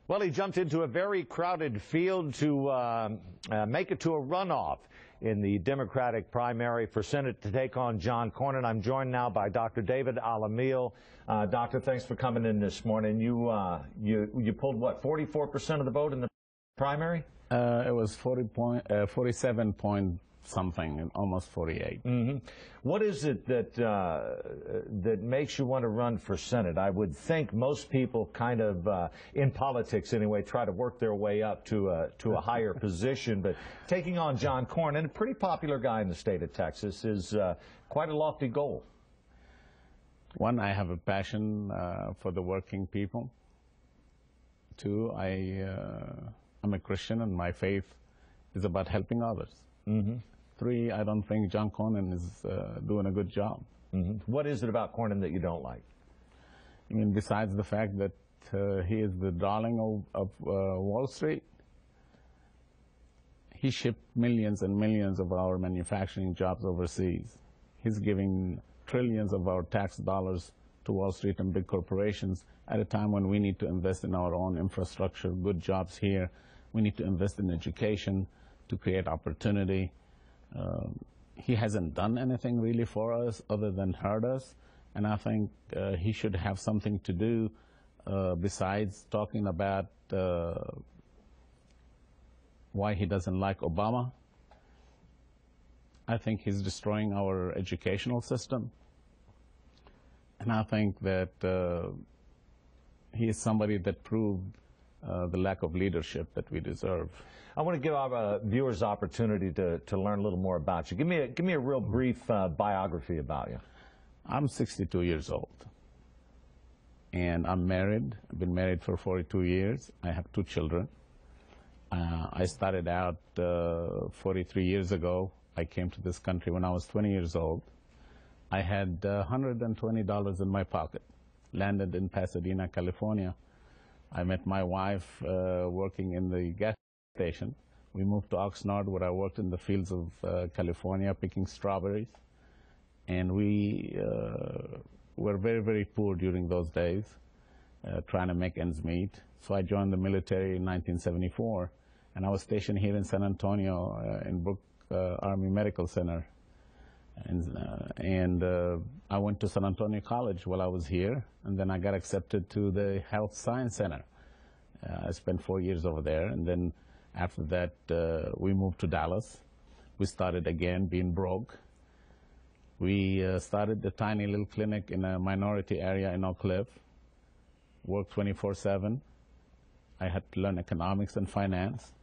Well, he jumped into a very crowded field to make it to a runoff in the Democratic primary for Senate to take on John Cornyn. I'm joined now by Dr. David Alameel. Doctor, thanks for coming in this morning. You pulled, what, 44% of the vote in the primary? It was 47 point something, almost 48. Mm-hmm. What is it that makes you want to run for Senate? I would think most people kind of, in politics anyway, try to work their way up to a higher position, but taking on John Cornyn, a pretty popular guy in the state of Texas, is quite a lofty goal. One, I have a passion for the working people. Two, I'm a Christian and my faith is about helping others. Mm-hmm. Three, I don't think John Cornyn is doing a good job. Mm-hmm. What is it about Cornyn that you don't like? I mean, besides the fact that he is the darling of Wall Street, he shipped millions and millions of our manufacturing jobs overseas. He's giving trillions of our tax dollars to Wall Street and big corporations at a time when we need to invest in our own infrastructure, good jobs here. We need to invest in education to create opportunity. He hasn't done anything really for us other than hurt us, and I think he should have something to do besides talking about why he doesn't like Obama. I think he's destroying our educational system, and I think that he is somebody that proved the lack of leadership that we deserve. I want to give our viewers opportunity to learn a little more about you. Give me a real brief biography about you. I'm 62 years old, and I'm married. I've been married for 42 years. I have 2 children. I started out 43 years ago. I came to this country when I was 20 years old. I had $120 in my pocket, landed in Pasadena, California. I met my wife working in the gas station. We moved to Oxnard, where I worked in the fields of California picking strawberries. And we were very, very poor during those days, trying to make ends meet. So I joined the military in 1974, and I was stationed here in San Antonio in Brooke Army Medical Center. And I went to San Antonio College while I was here, and then I got accepted to the Health Science Center. I spent 4 years over there, and then after that we moved to Dallas. We started again being broke. We started a tiny little clinic in a minority area in Oak Cliff, worked 24/7. I had to learn economics and finance.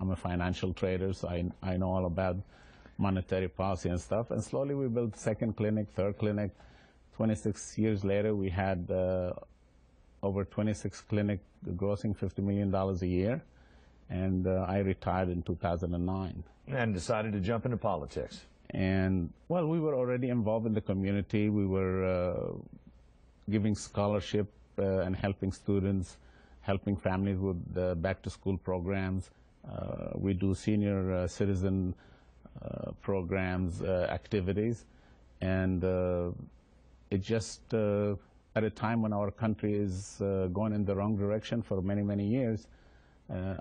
I'm a financial trader, so I know all about monetary policy and stuff. And slowly we built second clinic, third clinic. 26 years later, we had over 26 clinics grossing $50 million a year. And I retired in 2009. And decided to jump into politics. And, well, we were already involved in the community. We were giving scholarship and helping students, helping families with back-to-school programs. We do senior citizen programs, activities. And it just, at a time when our country is going in the wrong direction for many, many years,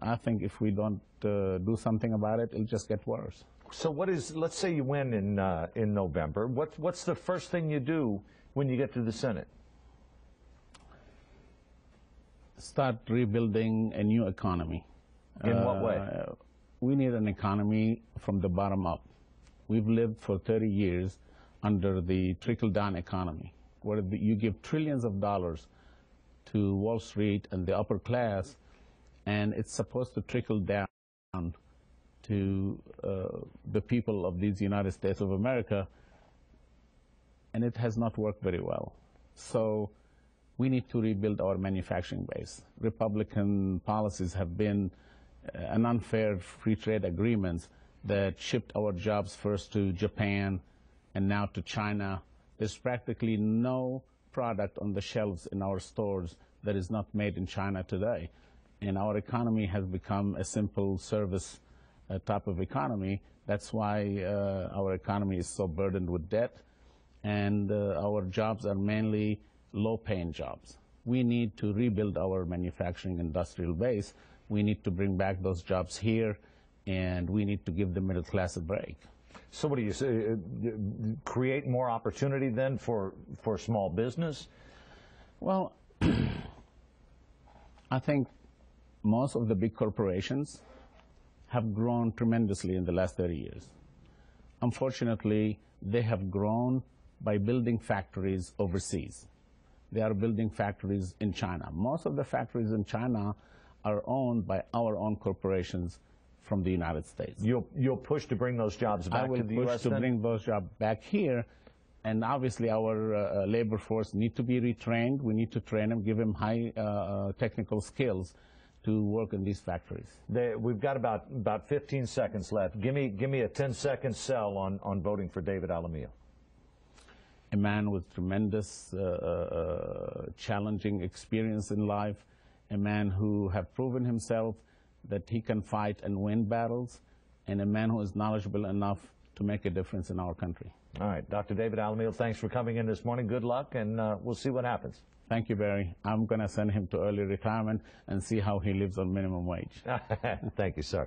I think if we don't do something about it, it'll just get worse. So what is, let's say you win in November, what's the first thing you do when you get to the Senate? Start rebuilding a new economy. In what way? We need an economy from the bottom up. We've lived for 30 years under the trickle-down economy, where you give trillions of dollars to Wall Street and the upper class, and it's supposed to trickle down to the people of these United States of America, and it has not worked very well. So we need to rebuild our manufacturing base. Republican policies have been an unfair free trade agreements that shipped our jobs first to Japan and now to China. There's practically no product on the shelves in our stores that is not made in China today. And our economy has become a simple service type of economy. That's why our economy is so burdened with debt, and our jobs are mainly low-paying jobs. we need to rebuild our manufacturing industrial base. We need to bring back those jobs here, and we need to give the middle class a break. So what do you say, create more opportunity then for small business? Well, I think most of the big corporations have grown tremendously in the last 30 years. Unfortunately, they have grown by building factories overseas. They are building factories in China. Most of the factories in China are owned by our own corporations from the United States. You'll push to bring those jobs back to the U.S. I will push to bring those jobs back here, and obviously our labor force need to be retrained. We need to train them, give them high technical skills to work in these factories. We've got about 15 seconds left. Give me a 10-second sell on voting for David Alameel. A man with tremendous challenging experience in life, a man who have proven himself that he can fight and win battles, and a man who is knowledgeable enough to make a difference in our country. All right, Dr. David Alameel, thanks for coming in this morning. Good luck, and we'll see what happens. Thank you, Barry. I'm going to send him to early retirement and see how he lives on minimum wage. Thank you, sir.